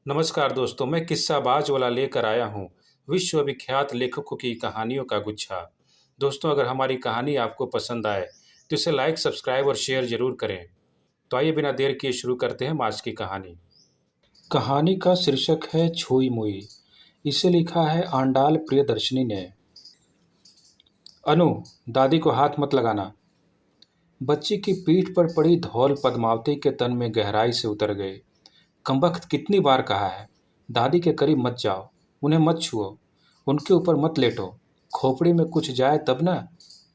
नमस्कार दोस्तों, मैं किस्साबाज वाला लेकर आया हूँ विश्व विख्यात लेखकों की कहानियों का गुच्छा। दोस्तों, अगर हमारी कहानी आपको पसंद आए तो इसे लाइक, सब्सक्राइब और शेयर जरूर करें। तो आइए बिना देर किए शुरू करते हैं हम आज की कहानी। कहानी का शीर्षक है छुई मुई। इसे लिखा है आंडाल प्रियदर्शनी ने। अनु, दादी को हाथ मत लगाना। बच्ची की पीठ पर पड़ी धौल पद्मावती के तन में गहराई से उतर गए। कमबख्त कितनी बार कहा है, दादी के करीब मत जाओ, उन्हें मत छुओ, उनके ऊपर मत लेटो, खोपड़ी में कुछ जाए तब ना।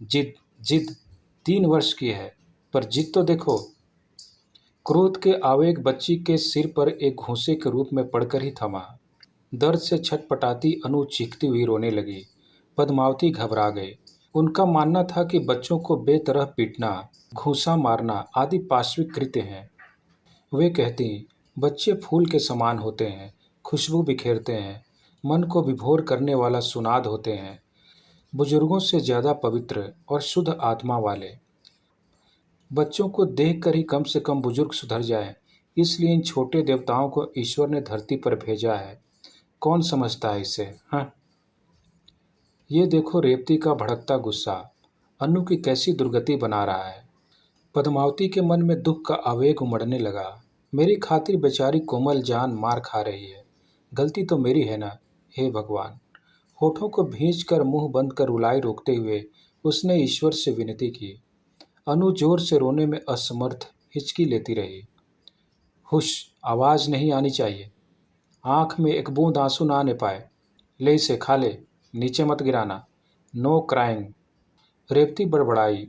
जिद जिद 3 वर्ष की है, पर जिद तो देखो। क्रोध के आवेग बच्ची के सिर पर एक घूंसे के रूप में पड़कर ही थमा। दर्द से छटपटाती अनु चीखती हुई रोने लगी। पद्मावती घबरा गए। उनका मानना था कि बच्चों को बेतरह पीटना, घूंसा मारना आदि पाशविक कृत्य हैं। वे कहती, बच्चे फूल के समान होते हैं, खुशबू बिखेरते हैं, मन को विभोर करने वाला सुनाद होते हैं, बुजुर्गों से ज़्यादा पवित्र और शुद्ध आत्मा वाले। बच्चों को देखकर ही कम से कम बुजुर्ग सुधर जाएं, इसलिए इन छोटे देवताओं को ईश्वर ने धरती पर भेजा है। कौन समझता है इसे? हाँ, ये देखो रेवती का भड़कता गुस्सा, अनु की कैसी दुर्गति बना रहा है। पद्मावती के मन में दुख का आवेग उमड़ने लगा। मेरी खातिर बेचारी कोमल जान मार खा रही है, गलती तो मेरी है ना। हे भगवान! होठों को भींच कर मुंह बंद कर रुलाई रोकते हुए उसने ईश्वर से विनती की। अनु जोर से रोने में असमर्थ हिचकी लेती रही। हुश, आवाज नहीं आनी चाहिए। आंख में एक बूंद आंसू ना आने पाए। ले इसे खा ले, नीचे मत गिराना। No crying. रेवती बड़बड़ाई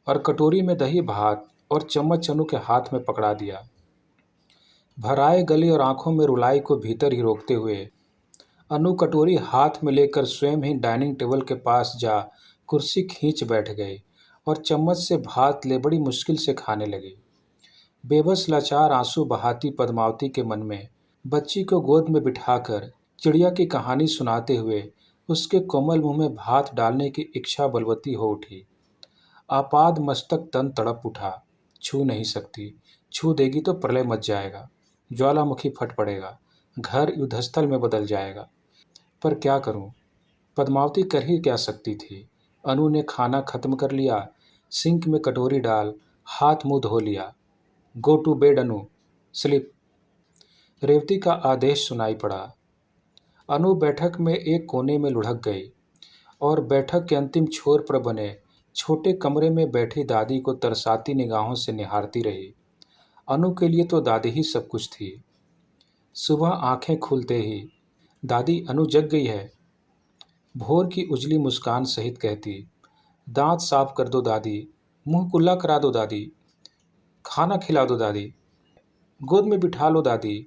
और कटोरी में दही भात और चम्मच अनु के हाथ में पकड़ा दिया। भराए गले और आंखों में रुलाई को भीतर ही रोकते हुए अनु कटोरी हाथ में लेकर स्वयं ही डाइनिंग टेबल के पास जा कुर्सी खींच बैठ गई और चम्मच से भात ले बड़ी मुश्किल से खाने लगी। बेबस लाचार आंसू बहाती पद्मावती के मन में बच्ची को गोद में बिठाकर चिड़िया की कहानी सुनाते हुए उसके कोमल मुंह में भात डालने की इच्छा बलवती हो उठी। आपाद मस्तक तन तड़प उठा। छू नहीं सकती, छू देगी तो प्रलय मच जाएगा, ज्वालामुखी फट पड़ेगा, घर युद्धस्थल में बदल जाएगा। पर क्या करूं? पद्मावती कर ही क्या सकती थी। अनु ने खाना खत्म कर लिया, सिंक में कटोरी डाल हाथ मुंह धो लिया। Go to bed Anu, sleep. Revati का आदेश सुनाई पड़ा। अनु बैठक में एक कोने में लुढ़क गई और बैठक के अंतिम छोर पर बने छोटे कमरे में बैठी दादी को तरसाती निगाहों से निहारती रही। अनु के लिए तो दादी ही सब कुछ थी। सुबह आंखें खुलते ही, दादी अनु जग गई है, भोर की उजली मुस्कान सहित कहती। दांत साफ कर दो दादी, मुंह कुल्ला करा दो दादी, खाना खिला दो दादी, गोद में बिठा लो दादी।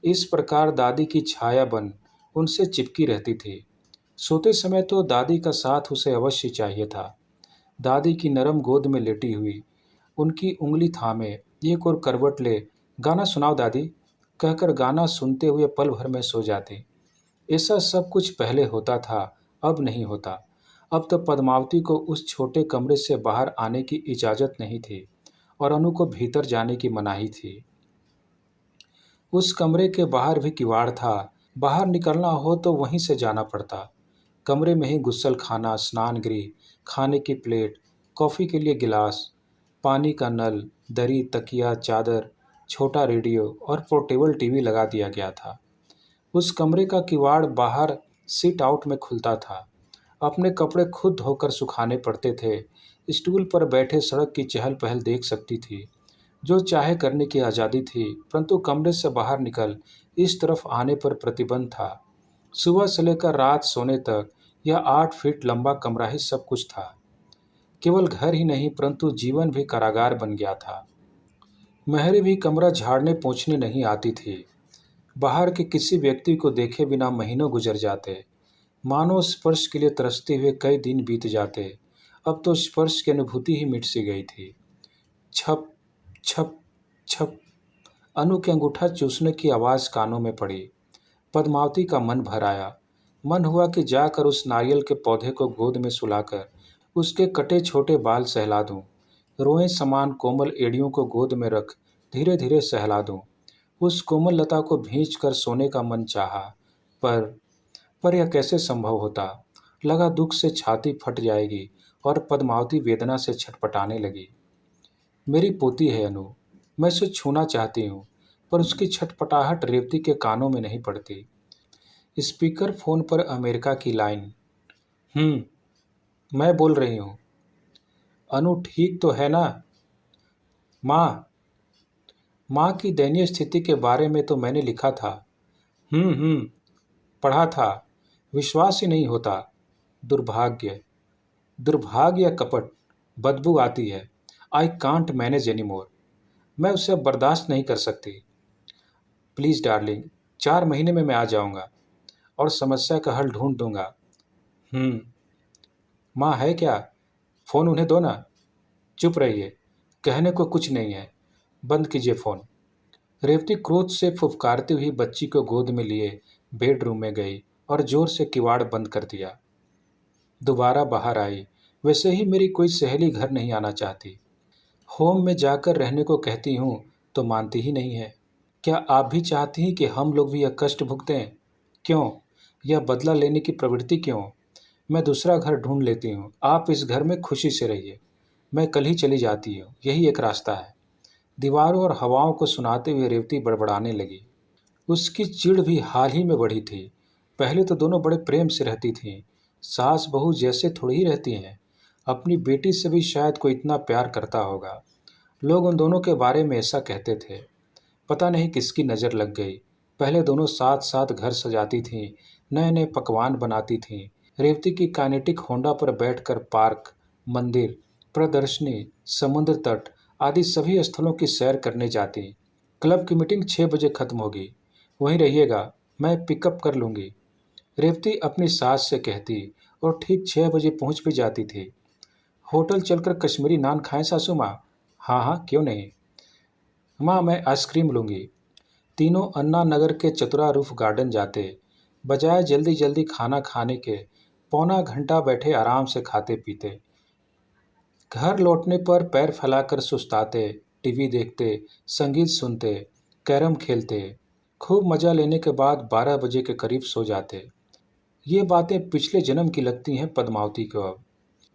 इस प्रकार दादी की छाया बन उनसे चिपकी रहती थी। सोते समय तो दादी का साथ उसे अवश्य चाहिए था। दादी की नरम गोद में लेटी हुई उनकी उंगली थामे एक और करवट ले, गाना सुनाओ दादी कहकर गाना सुनते हुए पल भर में सो जाती। ऐसा सब कुछ पहले होता था, अब नहीं होता। अब तो पद्मावती को उस छोटे कमरे से बाहर आने की इजाज़त नहीं थी और अनु को भीतर जाने की मनाही थी। उस कमरे के बाहर भी किवाड़ था। बाहर निकलना हो तो वहीं से जाना पड़ता। कमरे में ही गुस्सल खाना, स्नान गृह, खाने की प्लेट, कॉफ़ी के लिए गिलास, पानी का नल, दरी, तकिया, चादर, छोटा रेडियो और पोर्टेबल टीवी लगा दिया गया था। उस कमरे का किवाड़ बाहर सिट आउट में खुलता था। अपने कपड़े खुद धोकर सुखाने पड़ते थे। स्टूल पर बैठे सड़क की चहल पहल देख सकती थी। जो चाहे करने की आज़ादी थी, परंतु कमरे से बाहर निकल इस तरफ आने पर प्रतिबंध था। सुबह से लेकर रात सोने तक यह 8 फीट लंबा कमरा ही सब कुछ था। केवल घर ही नहीं परंतु जीवन भी कारागार बन गया था। महरी भी कमरा झाड़ने पोंछने नहीं आती थी। बाहर के किसी व्यक्ति को देखे बिना महीनों गुजर जाते। मानो स्पर्श के लिए तरसते हुए कई दिन बीत जाते। अब तो स्पर्श की अनुभूति ही मिट सी गई थी। छप छप छप अनु के अंगूठा चूसने की आवाज़ कानों में पड़ी। पद्मावती का मन भर आया। मन हुआ कि जाकर उस नारियल के पौधे को गोद में सुलाकर उसके कटे छोटे बाल सहला दूं। रोएं समान कोमल एड़ियों को गोद में रख धीरे धीरे सहला दूं। उस कोमल लता को भींच कर सोने का मन चाहा, पर पर यह कैसे संभव होता। लगा दुख से छाती फट जाएगी और पद्मावती वेदना से छटपटाने लगी। मेरी पोती है अनु, मैं उसे छूना चाहती हूँ, पर उसकी छटपटाहट रेवती के कानों में नहीं पड़ती। स्पीकर फोन पर अमेरिका की लाइन। मैं बोल रही हूँ। अनु ठीक तो है ना? माँ, माँ की दयनीय स्थिति के बारे में तो मैंने लिखा था। पढ़ा था। विश्वास ही नहीं होता। दुर्भाग्य, दुर्भाग्य या कपट। बदबू आती है। I can't manage any more. मैं उसे अब बर्दाश्त नहीं कर सकती। प्लीज़ डार्लिंग, 4 महीने में मैं आ जाऊंगा और समस्या का हल ढूंढ दूंगा। माँ है क्या? फ़ोन उन्हें दो ना। चुप रहिए, कहने को कुछ नहीं है। बंद कीजिए फ़ोन। रेवती क्रोध से फुफकारती हुई बच्ची को गोद में लिए बेडरूम में गई और जोर से किवाड़ बंद कर दिया। दोबारा बाहर आई। वैसे ही मेरी कोई सहेली घर नहीं आना चाहती। होम में जाकर रहने को कहती हूँ तो मानती ही नहीं है। क्या आप भी चाहती हैं कि हम लोग भी यह कष्ट भुगतें? क्यों? यह बदला लेने की प्रवृत्ति क्यों? मैं दूसरा घर ढूंढ लेती हूँ। आप इस घर में खुशी से रहिए। मैं कल ही चली जाती हूँ। यही एक रास्ता है। दीवारों और हवाओं को सुनाते हुए रेवती बड़बड़ाने लगी। उसकी चिढ़ भी हाल ही में बढ़ी थी। पहले तो दोनों बड़े प्रेम से रहती थीं। सास बहू जैसे थोड़ी ही रहती हैं। अपनी बेटी से भी शायद कोई इतना प्यार करता होगा। लोग उन दोनों के बारे में ऐसा कहते थे। पता नहीं किसकी नज़र लग गई। पहले दोनों साथ साथ घर सजाती थीं, नए नए पकवान बनाती थीं। रेवती की काइनेटिक होंडा पर बैठकर पार्क, मंदिर, प्रदर्शनी, समुद्र तट आदि सभी स्थलों की सैर करने जाती। क्लब की मीटिंग 6 बजे खत्म होगी। वहीं रहिएगा, मैं पिकअप कर लूँगी। रेवती अपनी सास से कहती और ठीक 6 बजे पहुँच भी जाती थी। होटल चलकर कश्मीरी नान खाएं सासू माँ? हाँ हाँ, क्यों नहीं। माँ, मैं आइसक्रीम लूँगी। तीनों अन्ना नगर के चतुरा रूफ गार्डन जाते। बजाय जल्दी जल्दी खाना खाने के पौना घंटा बैठे आराम से खाते पीते। घर लौटने पर पैर फैलाकर सुस्ताते, टीवी देखते, संगीत सुनते, कैरम खेलते। खूब मजा लेने के बाद 12 बजे के करीब सो जाते। ये बातें पिछले जन्म की लगती हैं पद्मावती को अब।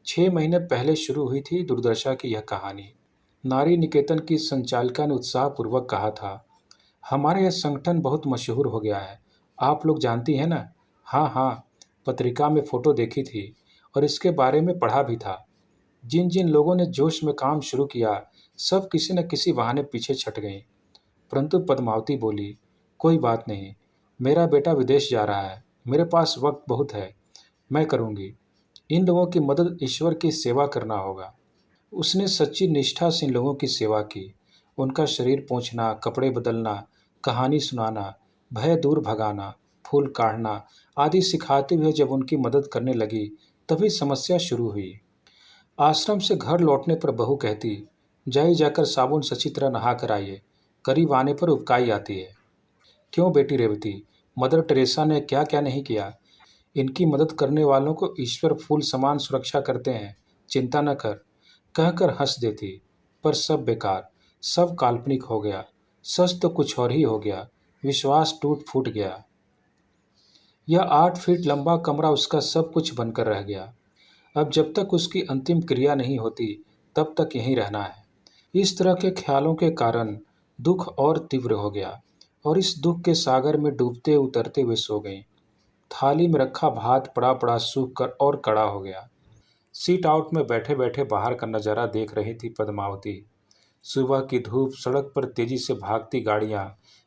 6 महीने पहले शुरू हुई थी दूरदर्शा की यह कहानी। नारी निकेतन की संचालिका ने उत्साहपूर्वक कहा था, हमारा यह संगठन बहुत मशहूर हो गया है। आप लोग जानती हैं ना? हाँ हाँ, पत्रिका में फ़ोटो देखी थी और इसके बारे में पढ़ा भी था। जिन जिन लोगों ने जोश में काम शुरू किया, सब किसी न किसी बहाने पीछे छट गईं। परंतु पद्मावती बोली, कोई बात नहीं, मेरा बेटा विदेश जा रहा है, मेरे पास वक्त बहुत है, मैं करूँगी। इन लोगों की मदद ईश्वर की सेवा करना होगा। उसने सच्ची निष्ठा से इन लोगों की सेवा की। उनका शरीर पोंछना, कपड़े बदलना, कहानी सुनाना, भय दूर भगाना, फूल काढ़ना आदि सिखाते हुए जब उनकी मदद करने लगी, तभी समस्या शुरू हुई। आश्रम से घर लौटने पर बहू कहती, जाइए जाकर साबुन से अच्छी तरह नहा कर आइए, करीब आने पर उबकाई आती है। क्यों बेटी रेवती, मदर टेरेसा ने क्या क्या नहीं किया। इनकी मदद करने वालों को ईश्वर फूल समान सुरक्षा करते हैं, चिंता न कर, कहकर हंस देती। पर सब बेकार, सब काल्पनिक हो गया। सच तो कुछ और ही हो गया। विश्वास टूट फूट गया। यह 8 फीट लंबा कमरा उसका सब कुछ बनकर रह गया। अब जब तक उसकी अंतिम क्रिया नहीं होती, तब तक यहीं रहना है। इस तरह के ख्यालों के कारण दुख और तीव्र हो गया और इस दुख के सागर में डूबते उतरते हुए सो गई। थाली में रखा भात पड़ा पड़ा सूख कर और कड़ा हो गया। सीट आउट में बैठे बैठे बाहर का नज़ारा देख रही थी पद्मावती। सुबह की धूप, सड़क पर तेजी से भागती गाड़ियां,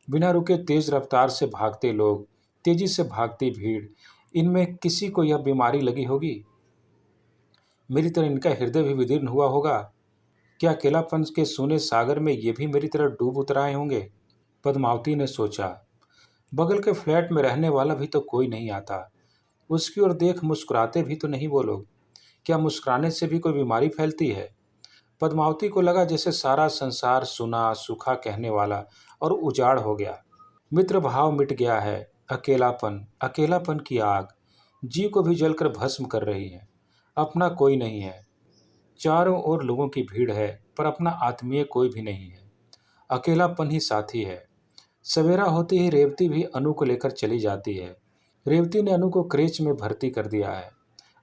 बिना रुके तेज रफ्तार से भागते लोग, तेजी से भागती भीड़, इनमें किसी को यह बीमारी लगी होगी। मेरी तरह इनका हृदय भी विदीर्ण हुआ होगा। क्या अकेलापन के सोने सागर में ये भी मेरी तरह डूब उतर आए होंगे? पद्मावती ने सोचा। बगल के फ्लैट में रहने वाला भी तो कोई नहीं आता। उसकी ओर देख मुस्कुराते भी तो नहीं वो लोग। क्या मुस्कुराने से भी कोई बीमारी फैलती है? पद्मावती को लगा जैसे सारा संसार सुना सूखा कहने वाला और उजाड़ हो गया। मित्र भाव मिट गया है। अकेलापन, अकेलापन की आग जी को भी जलकर भस्म कर रही है। अपना कोई नहीं है। चारों ओर लोगों की भीड़ है, पर अपना आत्मीय कोई भी नहीं है। अकेलापन ही साथी है। सवेरा होते ही रेवती भी अनु को लेकर चली जाती है। रेवती ने अनु को क्रेच में भर्ती कर दिया है।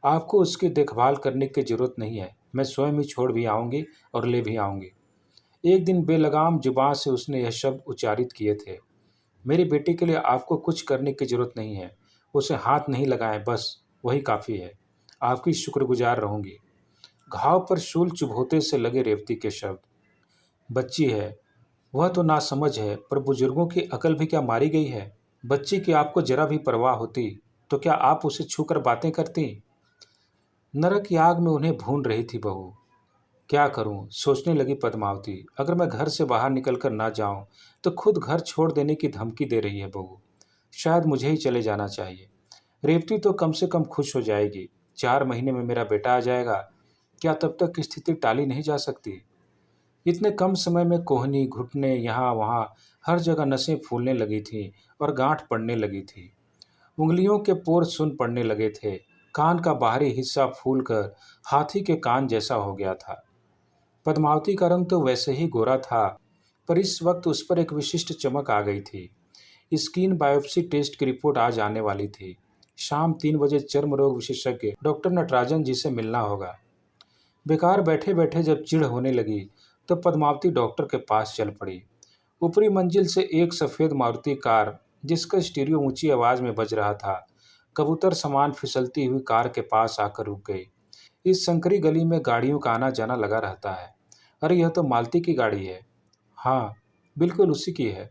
आपको उसकी देखभाल करने की जरूरत नहीं है, मैं स्वयं ही छोड़ भी आऊंगी और ले भी आऊंगी। एक दिन बेलगाम जुबान से उसने यह शब्द उच्चारित किए थे। मेरी बेटी के लिए आपको कुछ करने की जरूरत नहीं है, उसे हाथ नहीं लगाएं, बस वही काफ़ी है। आपकी शुक्रगुजार रहूंगी। घाव पर शूल चुभोते से लगे रेवती के शब्द। बच्ची है, वह तो नासमझ है, पर बुजुर्गों की अकल भी क्या मारी गई है? बच्ची की आपको जरा भी परवाह होती तो क्या आप उसे छूकर बातें करती? नरक याग में उन्हें भून रही थी बहू। क्या करूं, सोचने लगी पद्मावती। अगर मैं घर से बाहर निकलकर ना जाऊं तो खुद घर छोड़ देने की धमकी दे रही है बहू। शायद मुझे ही चले जाना चाहिए। रेवती तो कम से कम खुश हो जाएगी। 4 महीने में मेरा बेटा आ जाएगा। क्या तब तक स्थिति टाली नहीं जा सकती? इतने कम समय में कोहनी, घुटने, यहाँ वहाँ हर जगह नसें फूलने लगी थीं और गांठ पड़ने लगी थी। उंगलियों के पोर सुन पड़ने लगे थे। कान का बाहरी हिस्सा फूलकर हाथी के कान जैसा हो गया था। पद्मावती का रंग तो वैसे ही गोरा था, पर इस वक्त उस पर एक विशिष्ट चमक आ गई थी। स्किन बायोप्सी टेस्ट की रिपोर्ट आज आने वाली थी। शाम 3 बजे चर्म रोग विशेषज्ञ डॉक्टर नटराजन जी से मिलना होगा। बेकार बैठे बैठे जब चिढ़ होने लगी तो पद्मावती डॉक्टर के पास चल पड़ी। ऊपरी मंजिल से एक सफ़ेद मारुति कार, जिसका स्टीरियो ऊंची आवाज़ में बज रहा था, कबूतर समान फिसलती हुई कार के पास आकर रुक गई। इस संकरी गली में गाड़ियों का आना जाना लगा रहता है। अरे यह तो मालती की गाड़ी है। हाँ, बिल्कुल उसी की है।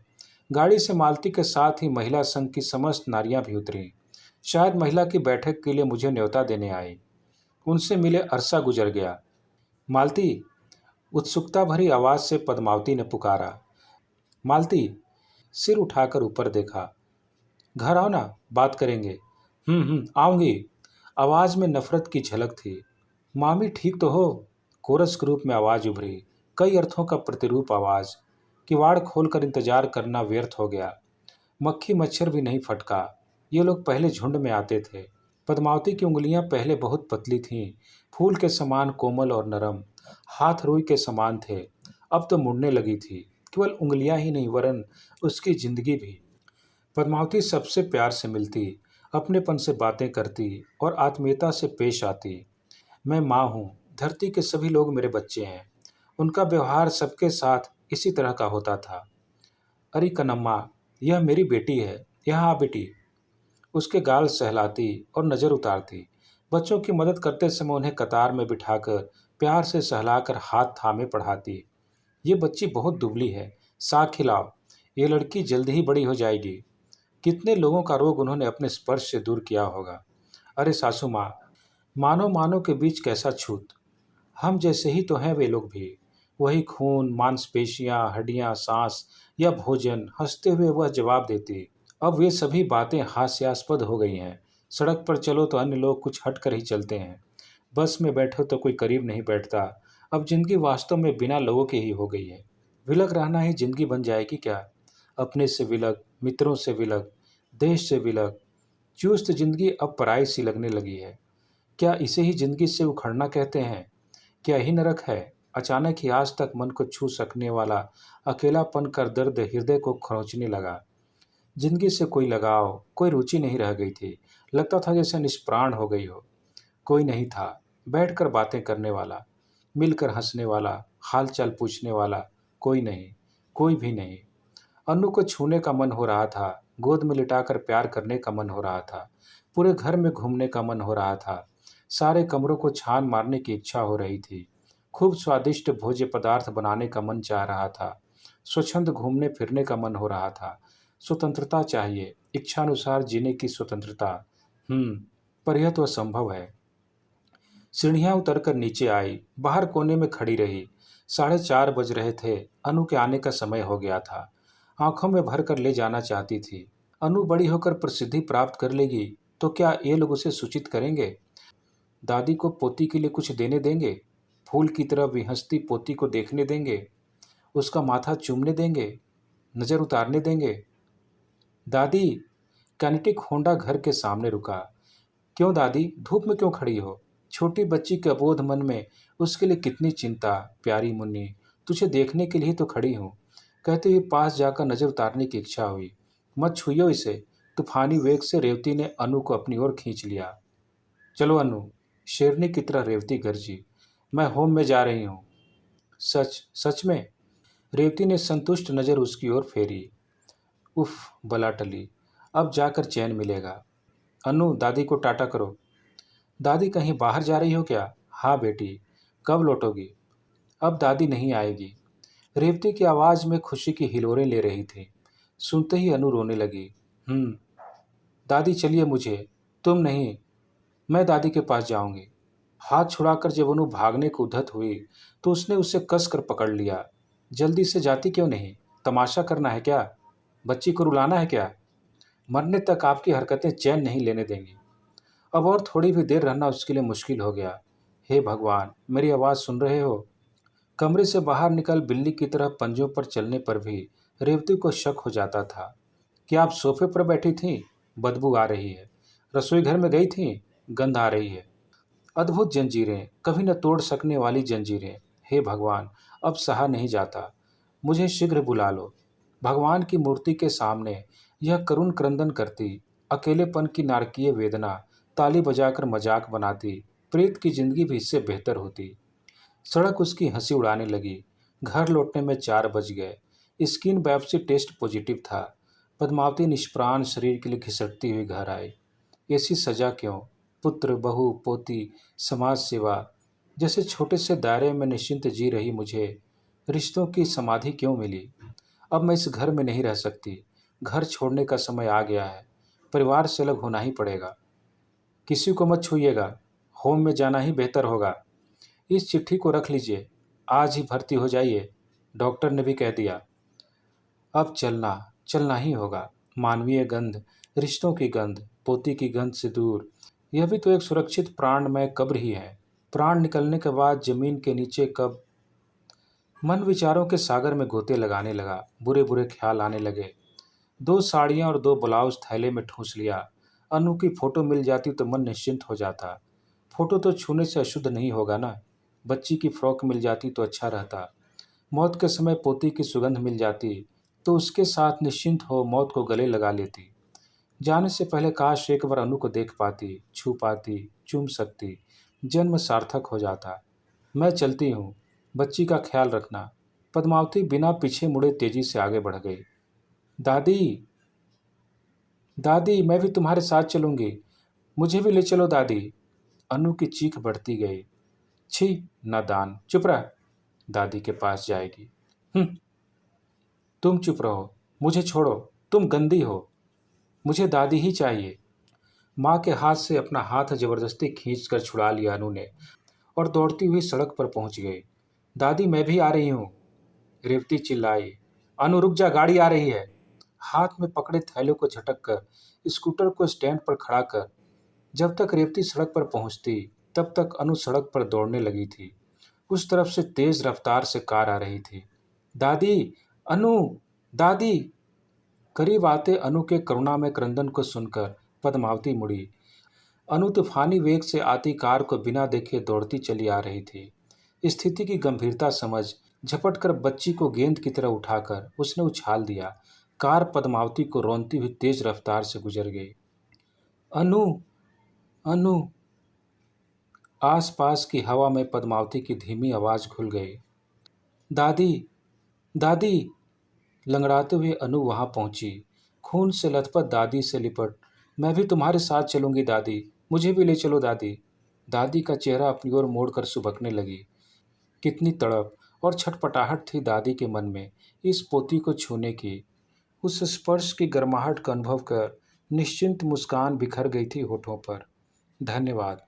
गाड़ी से मालती के साथ ही महिला संघ की समस्त नारियां भी उतरी। शायद महिला की बैठक के लिए मुझे न्योता देने आई। उनसे मिले अरसा गुजर गया। मालती, उत्सुकता भरी आवाज से पद्मावती ने पुकारा। मालती सिर उठाकर ऊपर देखा। घर आओ ना, बात करेंगे। आऊंगी। आवाज में नफरत की झलक थी। मामी ठीक तो हो? कोरस के रूप में आवाज उभरी। कई अर्थों का प्रतिरूप आवाज। किवाड़ खोलकर इंतजार करना व्यर्थ हो गया। मक्खी मच्छर भी नहीं फटका। ये लोग पहले झुंड में आते थे। पद्मावती की उंगलियां पहले बहुत पतली थीं, फूल के समान कोमल और नरम। हाथ रुई के समान थे, अब तो मुड़ने लगी थी। केवल उंगलियां ही नहीं, वरन उसकी जिंदगी भी। पद्मावती सबसे प्यार से मिलती, अपनेपन से बातें करती और आत्मीयता से पेश आती। मैं माँ हूँ, धरती के सभी लोग मेरे बच्चे हैं। उनका व्यवहार सबके साथ इसी तरह का होता था। अरे कनम्मा, यह मेरी बेटी है, यहाँ आ बेटी। उसके गाल सहलाती और नज़र उतारती। बच्चों की मदद करते समय उन्हें कतार में बिठाकर प्यार से सहलाकर हाथ थामे पढ़ाती। ये बच्ची बहुत दुबली है, साग खिलाओ, ये लड़की जल्दी ही बड़ी हो जाएगी। कितने लोगों का रोग उन्होंने अपने स्पर्श से दूर किया होगा। अरे सासू माँ, मानो मानो के बीच कैसा छूत। हम जैसे ही तो हैं वे लोग भी। वही खून, मांसपेशियां, हड्डियां, सांस या भोजन। हंसते हुए वह जवाब देती। अब वे सभी बातें हास्यास्पद हो गई हैं। सड़क पर चलो तो अन्य लोग कुछ हट कर ही चलते हैं। बस में बैठो तो कोई करीब नहीं बैठता। अब जिंदगी वास्तव में बिना लोगों की ही हो गई है। विलग रहना ही जिंदगी बन जाएगी क्या? अपने से विलग, मित्रों से विलग, देश से विलग। चुस्त जिंदगी अब पराई सी लगने लगी है। क्या इसे ही जिंदगी से उखड़ना कहते हैं? क्या यही नरक है? अचानक ही आज तक मन को छू सकने वाला अकेलापन कर दर्द हृदय को खरोंचने लगा। जिंदगी से कोई लगाव, कोई रुचि नहीं रह गई थी। लगता था जैसे निष्प्राण हो गई हो। कोई नहीं था बैठकर बातें करने वाला, मिलकर हंसने वाला, हालचाल पूछने वाला। कोई नहीं, कोई भी नहीं। अन्नू को छूने का मन हो रहा था, गोद में लिटाकर प्यार करने का मन हो रहा था, पूरे घर में घूमने का मन हो रहा था, सारे कमरों को छान मारने की इच्छा हो रही थी, खूब स्वादिष्ट भोज्य पदार्थ बनाने का मन चाह रहा था, स्वच्छंद घूमने फिरने का मन हो रहा था। स्वतंत्रता चाहिए, इच्छानुसार जीने की स्वतंत्रता। पर यह तो असंभव है। सीढ़ियां उतरकर नीचे आई, बाहर कोने में खड़ी रही। 4:30 बज रहे थे। अनु के आने का समय हो गया था। आंखों में भर कर ले जाना चाहती थी। अनु बड़ी होकर प्रसिद्धि प्राप्त कर लेगी तो क्या ये लोग उसे सूचित करेंगे? दादी को पोती के लिए कुछ देने देंगे? फूल की तरह विहंसती पोती को देखने देंगे? उसका माथा चूमने देंगे? नजर उतारने देंगे? दादी! कैनेटिक होंडा घर के सामने रुका। क्यों दादी, धूप में क्यों खड़ी हो? छोटी बच्ची के अबोध मन में उसके लिए कितनी चिंता। प्यारी मुन्नी, तुझे देखने के लिए तो खड़ी हूँ। कहते हुए पास जाकर नजर उतारने की इच्छा हुई। मत छुइयो इसे। तूफानी वेग से रेवती ने अनु को अपनी ओर खींच लिया। चलो अनु, शेरनी की तरह रेवती गरजी। मैं होम में जा रही हूँ। सच सच में? रेवती ने संतुष्ट नजर उसकी ओर फेरी। उफ, बला टली। अब जाकर चैन मिलेगा। अनु, दादी को टाटा करो। दादी कहीं बाहर जा रही हो क्या? हाँ बेटी। कब लौटोगी? अब दादी नहीं आएगी। रेवती की आवाज में खुशी की हिलोरें ले रही थी। सुनते ही अनु रोने लगी। दादी चलिए मुझे। तुम नहीं, मैं दादी के पास जाऊंगी। हाथ छुड़ाकर जब अनु भागने को उद्धत हुई तो उसने उसे कसकर पकड़ लिया। जल्दी से जाती क्यों नहीं? तमाशा करना है क्या? बच्ची को रुलाना है क्या? मरने तक आपकी हरकतें चैन नहीं लेने देंगी। अब और थोड़ी भी देर रहना उसके लिए मुश्किल हो गया। हे भगवान, मेरी आवाज़ सुन रहे हो? कमरे से बाहर निकल बिल्ली की तरह पंजों पर चलने पर भी रेवती को शक हो जाता था। क्या आप सोफे पर बैठी थीं? बदबू आ रही है। रसोई घर में गई थीं? गंध आ रही है। अद्भुत जंजीरें, कभी न तोड़ सकने वाली जंजीरें। हे भगवान, अब सहा नहीं जाता। मुझे शीघ्र बुला लो। भगवान की मूर्ति के सामने यह करुण क्रंदन करती, अकेलेपन की नारकीय वेदना ताली बजाकर मजाक बनाती, प्रेत की जिंदगी भी इससे बेहतर होती। सड़क उसकी हंसी उड़ाने लगी। घर लौटने में 4 बज गए। स्किन बायोप्सी टेस्ट पॉजिटिव था। पद्मावती निष्प्राण शरीर के लिए घिसटती हुई घर आई। ऐसी सजा क्यों? पुत्र, बहू, पोती, समाज सेवा जैसे छोटे से दायरे में निश्चिंत जी रही मुझे रिश्तों की समाधि क्यों मिली? अब मैं इस घर में नहीं रह सकती। घर छोड़ने का समय आ गया है। परिवार से अलग होना ही पड़ेगा। किसी को मत छूइएगा। होम में जाना ही बेहतर होगा। इस चिट्ठी को रख लीजिए। आज ही भर्ती हो जाइए। डॉक्टर ने भी कह दिया। अब चलना चलना ही होगा। मानवीय गंध, रिश्तों की गंध, पोती की गंध से दूर। यह भी तो एक सुरक्षित प्राणमय कब्र ही है। प्राण निकलने के बाद जमीन के नीचे कब? मन विचारों के सागर में गोते लगाने लगा। बुरे बुरे ख्याल आने लगे। 2 साड़ियाँ और 2 ब्लाउज थैले में ठूंस लिया। अनु की फोटो मिल जाती तो मन निश्चिंत हो जाता। फोटो तो छूने से अशुद्ध नहीं होगा ना। बच्ची की फ्रॉक मिल जाती तो अच्छा रहता। मौत के समय पोती की सुगंध मिल जाती तो उसके साथ निश्चिंत हो मौत को गले लगा लेती। जाने से पहले काश एक बार अनु को देख पाती, छू पाती, चूम सकती। जन्म सार्थक हो जाता। मैं चलती हूँ। बच्ची का ख्याल रखना। पद्मावती बिना पीछे मुड़े तेजी से आगे बढ़ गई। दादी, दादी, मैं भी तुम्हारे साथ चलूंगी। मुझे भी ले चलो दादी। अनु की चीख बढ़ती गई। छी, नादान, चुप रह। दादी के पास जाएगी। तुम चुप रहो। मुझे छोड़ो। तुम गंदी हो। मुझे दादी ही चाहिए। माँ के हाथ से अपना हाथ जबरदस्ती खींचकर छुड़ा लिया अनु ने और दौड़ती हुई सड़क पर पहुंच गई। दादी, मैं भी आ रही हूँ। रेवती चिल्लाई। अनु रुक जा, गाड़ी आ रही है। हाथ में पकड़े थैले को झटक कर स्कूटर को स्टैंड पर खड़ा कर जब तक रेवती सड़क पर पहुंचती तब तक अनु सड़क पर दौड़ने लगी थी। उस तरफ से तेज रफ्तार से कार आ रही थी। दादी, अनु, दादी। करीब आते अनु के करुणामय क्रंदन को सुनकर पद्मावती मुड़ी। अनु तूफानी वेग से आती कार को बिना देखे दौड़ती चली आ रही थी। स्थिति की गंभीरता समझ झपटकर बच्ची को गेंद की तरह उठाकर उसने उछाल दिया। कार पद्मावती को रौंदती हुई तेज रफ्तार से गुजर गई। अनु, अनु। आसपास की हवा में पद्मावती की धीमी आवाज घुल गई। दादी, दादी। लंगड़ाते हुए अनु वहां पहुंची। खून से लथपथ दादी से लिपट, मैं भी तुम्हारे साथ चलूंगी दादी। मुझे भी ले चलो दादी। दादी का चेहरा अपनी ओर मोड़कर सुबकने लगी। कितनी तड़प और छटपटाहट थी दादी के मन में इस पोती को छूने की। उस स्पर्श की गर्माहट का अनुभव कर निश्चिंत मुस्कान बिखर गई थी होठों पर। धन्यवाद।